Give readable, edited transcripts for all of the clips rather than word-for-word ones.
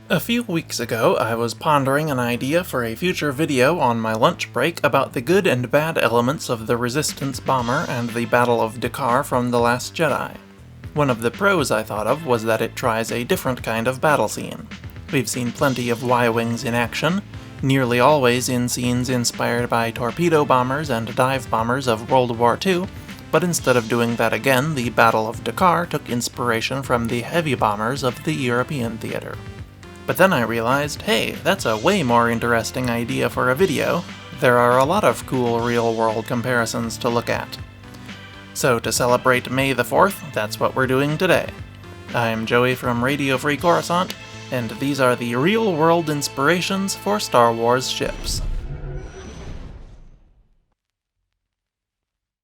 A few weeks ago, I was pondering an idea for a future video on my lunch break about the good and bad elements of the Resistance bomber and the Battle of Dakar from The Last Jedi. One of the pros I thought of was that it tries a different kind of battle scene. We've seen plenty of Ywings in action, nearly always in scenes inspired by torpedo bombers and dive bombers of World War II, but instead of doing that again, the Battle of Dakar took inspiration from the heavy bombers of the European theater. But then I realized, hey, that's a way more interesting idea for a video. There are a lot of cool real-world comparisons to look at. So to celebrate May the 4th, that's what we're doing today. I'm Joey from Radio Free Coruscant, and these are the real-world inspirations for Star Wars ships.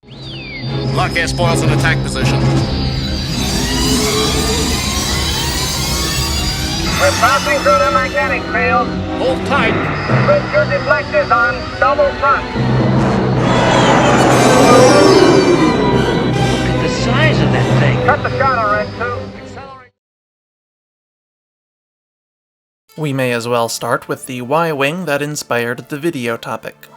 Lock airfoils in attack position. We're passing through the magnetic field. Hold tight. Put your deflectors on double front. Look at the size of that thing. Cut the throttle red too. We may as well start with the Y-Wing that inspired the video topic.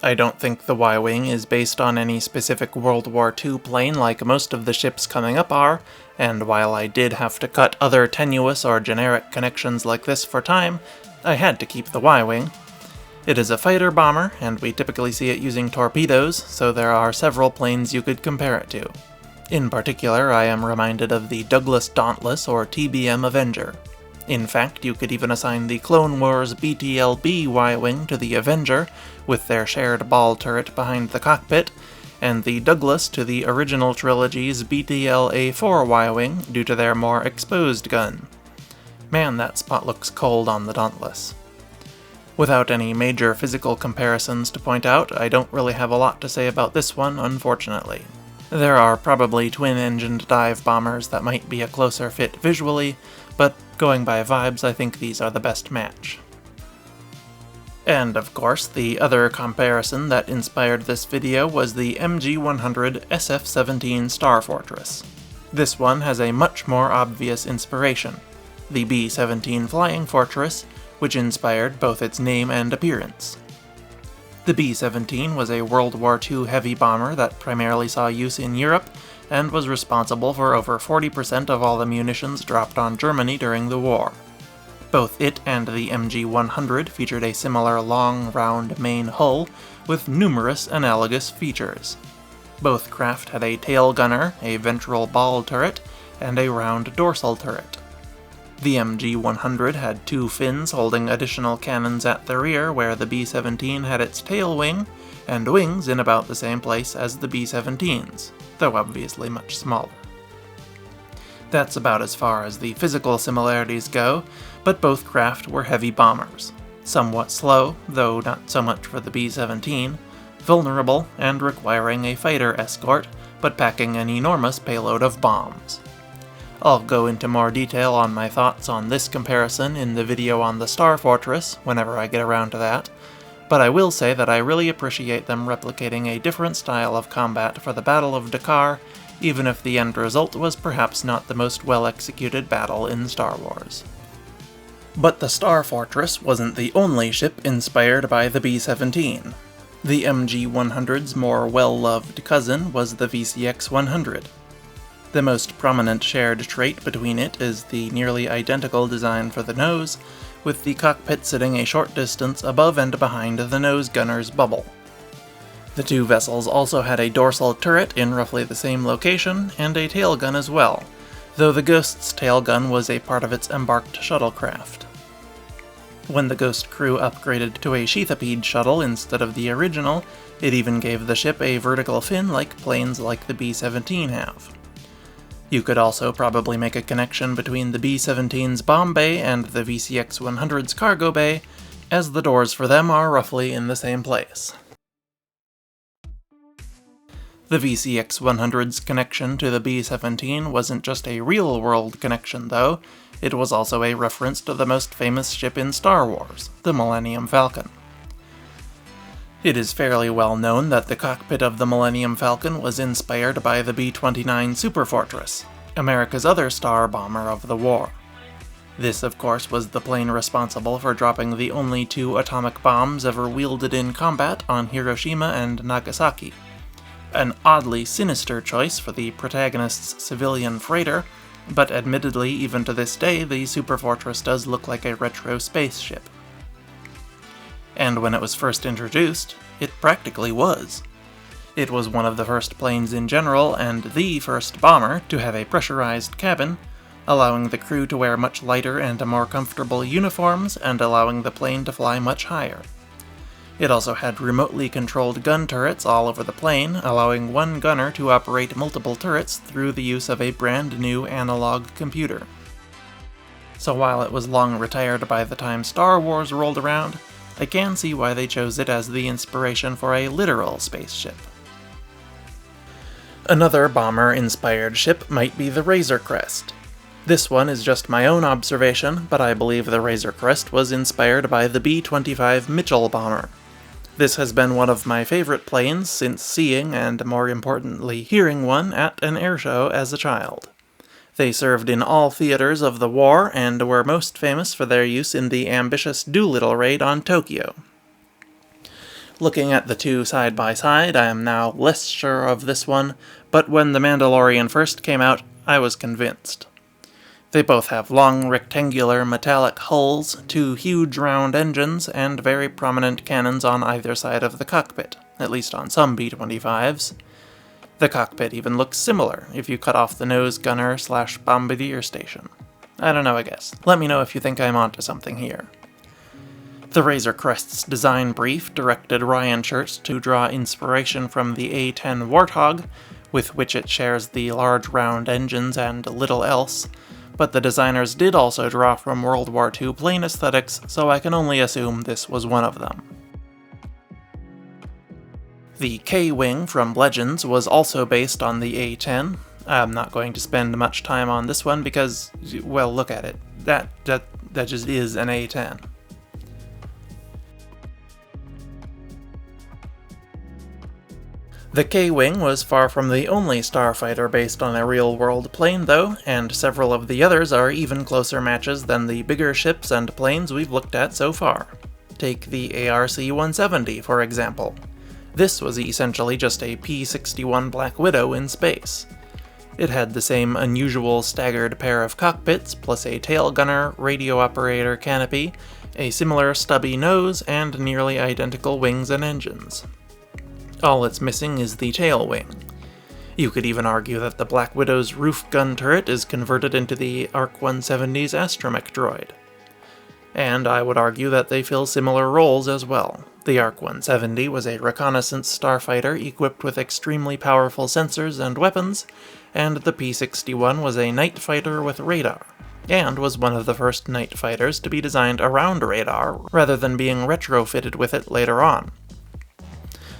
I don't think the Y-Wing is based on any specific World War II plane like most of the ships coming up are, and while I did have to cut other tenuous or generic connections like this for time, I had to keep the Y-Wing. It is a fighter bomber, and we typically see it using torpedoes, so there are several planes you could compare it to. In particular, I am reminded of the Douglas Dauntless or TBM Avenger. In fact, you could even assign the Clone Wars BTLB Y-Wing to the Avenger, with their shared ball turret behind the cockpit, and the Douglas to the original trilogy's BTL-A4 Y-Wing due to their more exposed gun. Man, that spot looks cold on the Dauntless. Without any major physical comparisons to point out, I don't really have a lot to say about this one, unfortunately. There are probably twin-engined dive bombers that might be a closer fit visually, but going by vibes, I think these are the best match. And of course, the other comparison that inspired this video was the MG-100 SF-17 Starfortress. This one has a much more obvious inspiration, the B-17 Flying Fortress, which inspired both its name and appearance. The B-17 was a World War II heavy bomber that primarily saw use in Europe, and was responsible for over 40% of all the munitions dropped on Germany during the war. Both it and the MG-100 featured a similar long, round main hull, with numerous analogous features. Both craft had a tail gunner, a ventral ball turret, and a round dorsal turret. The MG-100 had two fins holding additional cannons at the rear where the B-17 had its tail wing, and wings in about the same place as the B-17's, though obviously much smaller. That's about as far as the physical similarities go, but both craft were heavy bombers. Somewhat slow, though not so much for the B-17, vulnerable and requiring a fighter escort, but packing an enormous payload of bombs. I'll go into more detail on my thoughts on this comparison in the video on the Starfortress, whenever I get around to that, but I will say that I really appreciate them replicating a different style of combat for the Battle of Dakar, even if the end result was perhaps not the most well-executed battle in Star Wars. But the Starfortress wasn't the only ship inspired by the B-17. The MG-100's more well-loved cousin was the VCX-100. The most prominent shared trait between it is the nearly identical design for the nose, with the cockpit sitting a short distance above and behind the nose gunner's bubble. The two vessels also had a dorsal turret in roughly the same location, and a tail gun as well, though the Ghost's tail gun was a part of its embarked shuttlecraft. When the Ghost crew upgraded to a Sheathipede shuttle instead of the original, it even gave the ship a vertical fin like planes like the B-17 have. You could also probably make a connection between the B-17's bomb bay and the VCX-100's cargo bay, as the doors for them are roughly in the same place. The VCX-100's connection to the B-17 wasn't just a real-world connection, though. It was also a reference to the most famous ship in Star Wars, the Millennium Falcon. It is fairly well known that the cockpit of the Millennium Falcon was inspired by the B-29 Superfortress, America's other star bomber of the war. This, of course, was the plane responsible for dropping the only 2 atomic bombs ever wielded in combat on Hiroshima and Nagasaki. An oddly sinister choice for the protagonist's civilian freighter, but admittedly, even to this day, the Superfortress does look like a retro spaceship. And when it was first introduced, it practically was. It was one of the first planes in general, and the first bomber to have a pressurized cabin, allowing the crew to wear much lighter and more comfortable uniforms, and allowing the plane to fly much higher. It also had remotely controlled gun turrets all over the plane, allowing one gunner to operate multiple turrets through the use of a brand new analog computer. So while it was long retired by the time Star Wars rolled around, I can see why they chose it as the inspiration for a literal spaceship. Another bomber-inspired ship might be the Razor Crest. This one is just my own observation, but I believe the Razor Crest was inspired by the B-25 Mitchell bomber. This has been one of my favorite planes since seeing, and more importantly hearing one, at an airshow as a child. They served in all theaters of the war, and were most famous for their use in the ambitious Doolittle raid on Tokyo. Looking at the two side by side, I am now less sure of this one, but when The Mandalorian first came out, I was convinced. They both have long, rectangular, metallic hulls, 2 huge round engines, and very prominent cannons on either side of the cockpit, at least on some B-25s. The cockpit even looks similar if you cut off the nose gunner / bombardier station. I don't know, I guess. Let me know if you think I'm onto something here. The Razor Crest's design brief directed Ryan Church to draw inspiration from the A-10 Warthog, with which it shares the large round engines and little else, but the designers did also draw from World War II plane aesthetics, so I can only assume this was one of them. The K-Wing from Legends was also based on the A-10. I'm not going to spend much time on this one because, well, look at it. That just is an A-10. The K-Wing was far from the only starfighter based on a real-world plane, though, and several of the others are even closer matches than the bigger ships and planes we've looked at so far. Take the ARC-170, for example. This was essentially just a P-61 Black Widow in space. It had the same unusual staggered pair of cockpits, plus a tail gunner, radio operator canopy, a similar stubby nose, and nearly identical wings and engines. All it's missing is the tail wing. You could even argue that the Black Widow's roof gun turret is converted into the ARC-170's astromech droid. And I would argue that they fill similar roles as well. The ARC-170 was a reconnaissance starfighter equipped with extremely powerful sensors and weapons, and the P-61 was a night fighter with radar, and was one of the first night fighters to be designed around radar rather than being retrofitted with it later on.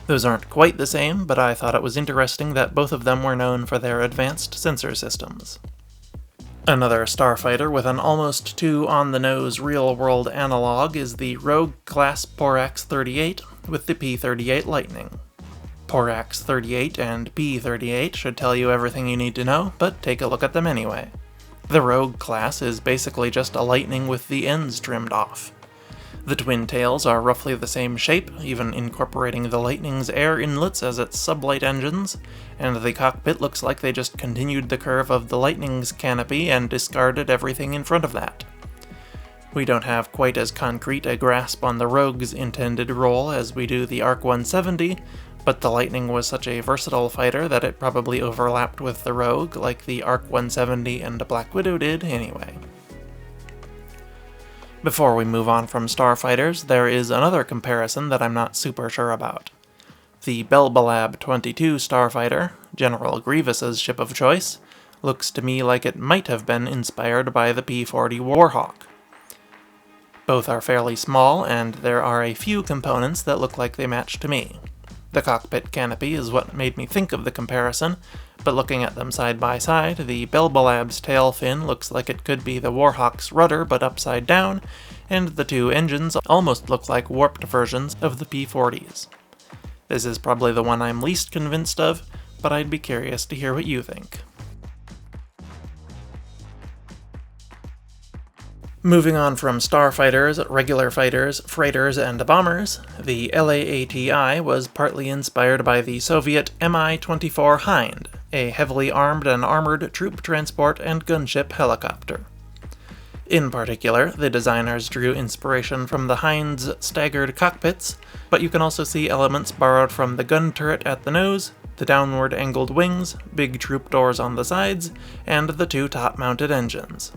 Those aren't quite the same, but I thought it was interesting that both of them were known for their advanced sensor systems. Another starfighter with an almost too on-the-nose real-world analog is the Rogue-class Porax-38 with the P-38 Lightning. Porax-38 and P-38 should tell you everything you need to know, but take a look at them anyway. The Rogue class is basically just a Lightning with the ends trimmed off. The twin tails are roughly the same shape, even incorporating the Lightning's air inlets as its sublight engines, and the cockpit looks like they just continued the curve of the Lightning's canopy and discarded everything in front of that. We don't have quite as concrete a grasp on the Rogue's intended role as we do the ARC-170, but the Lightning was such a versatile fighter that it probably overlapped with the Rogue, like the ARC-170 and Black Widow did anyway. Before we move on from starfighters, there is another comparison that I'm not super sure about. The Belbalab 22 starfighter, General Grievous's ship of choice, looks to me like it might have been inspired by the P-40 Warhawk. Both are fairly small, and there are a few components that look like they match to me. The cockpit canopy is what made me think of the comparison, but looking at them side by side, the Belbalab's tail fin looks like it could be the Warhawk's rudder but upside down, and the two engines almost look like warped versions of the P-40s. This is probably the one I'm least convinced of, but I'd be curious to hear what you think. Moving on from starfighters, regular fighters, freighters, and bombers, the LAAT was partly inspired by the Soviet Mi-24 Hind, a heavily armed and armored troop transport and gunship helicopter. In particular, the designers drew inspiration from the Hind's staggered cockpits, but you can also see elements borrowed from the gun turret at the nose, the downward angled wings, big troop doors on the sides, and the two top-mounted engines.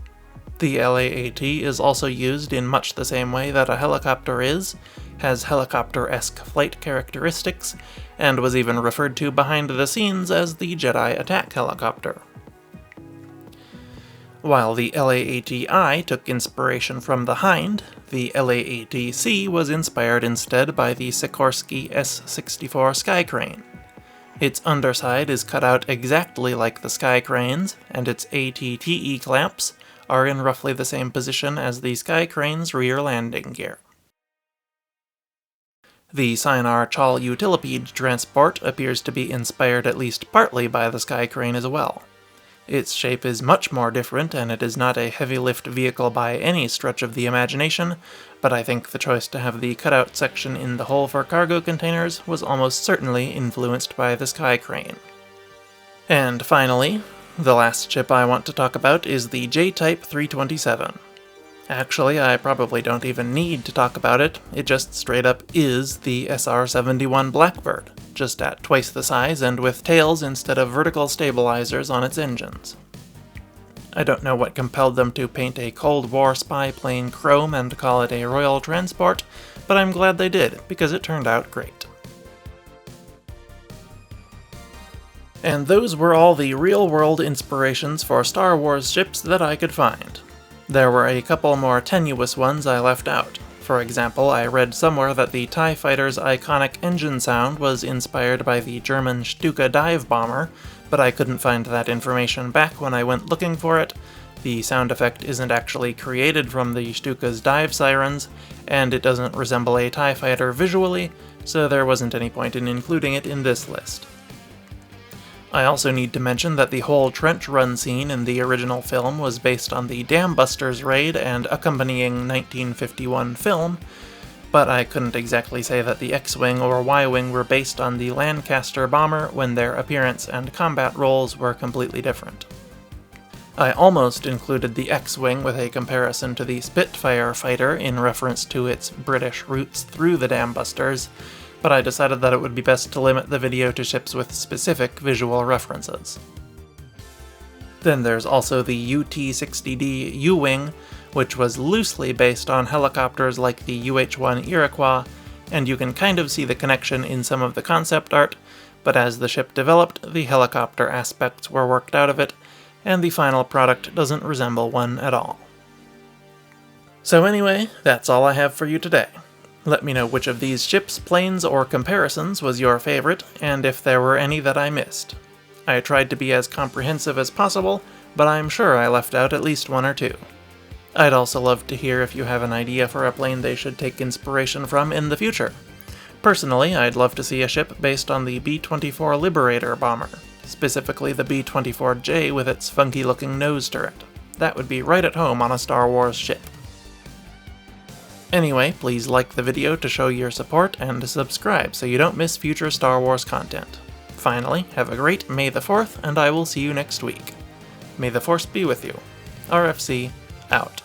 The LAAT is also used in much the same way that a helicopter is, has helicopter-esque flight characteristics, and was even referred to behind the scenes as the Jedi attack helicopter. While the LAAT-I took inspiration from the Hind, the LAAT-C was inspired instead by the Sikorsky S-64 Skycrane. Its underside is cut out exactly like the Skycrane's, and its ATTE clamps are in roughly the same position as the Skycrane's rear landing gear. The Sinar Chal Utilipede transport appears to be inspired at least partly by the Skycrane as well. Its shape is much more different, and it is not a heavy-lift vehicle by any stretch of the imagination, but I think the choice to have the cutout section in the hull for cargo containers was almost certainly influenced by the Skycrane. And finally, the last ship I want to talk about is the J-Type 327. Actually, I probably don't even need to talk about it, it just straight up is the SR-71 Blackbird, just at twice the size and with tails instead of vertical stabilizers on its engines. I don't know what compelled them to paint a Cold War spy plane chrome and call it a royal transport, but I'm glad they did, because it turned out great. And those were all the real-world inspirations for Star Wars ships that I could find. There were a couple more tenuous ones I left out. For example, I read somewhere that the TIE Fighter's iconic engine sound was inspired by the German Stuka dive bomber, but I couldn't find that information back when I went looking for it. The sound effect isn't actually created from the Stuka's dive sirens, and it doesn't resemble a TIE Fighter visually, so there wasn't any point in including it in this list. I also need to mention that the whole trench run scene in the original film was based on the Dam Busters raid and accompanying 1951 film, but I couldn't exactly say that the X-Wing or Y-Wing were based on the Lancaster bomber when their appearance and combat roles were completely different. I almost included the X-Wing with a comparison to the Spitfire fighter in reference to its British routes through the Dam Busters, but I decided that it would be best to limit the video to ships with specific visual references. Then there's also the UT-60D Ywing, which was loosely based on helicopters like the UH-1 Iroquois, and you can kind of see the connection in some of the concept art, but as the ship developed, the helicopter aspects were worked out of it, and the final product doesn't resemble one at all. So anyway, that's all I have for you today. Let me know which of these ships, planes, or comparisons was your favorite, and if there were any that I missed. I tried to be as comprehensive as possible, but I'm sure I left out at least one or two. I'd also love to hear if you have an idea for a plane they should take inspiration from in the future. Personally, I'd love to see a ship based on the B-24 Liberator bomber, specifically the B-24J with its funky-looking nose turret. That would be right at home on a Star Wars ship. Anyway, please like the video to show your support and subscribe so you don't miss future Star Wars content. Finally, have a great May the 4th, and I will see you next week. May the Force be with you. RFC, out.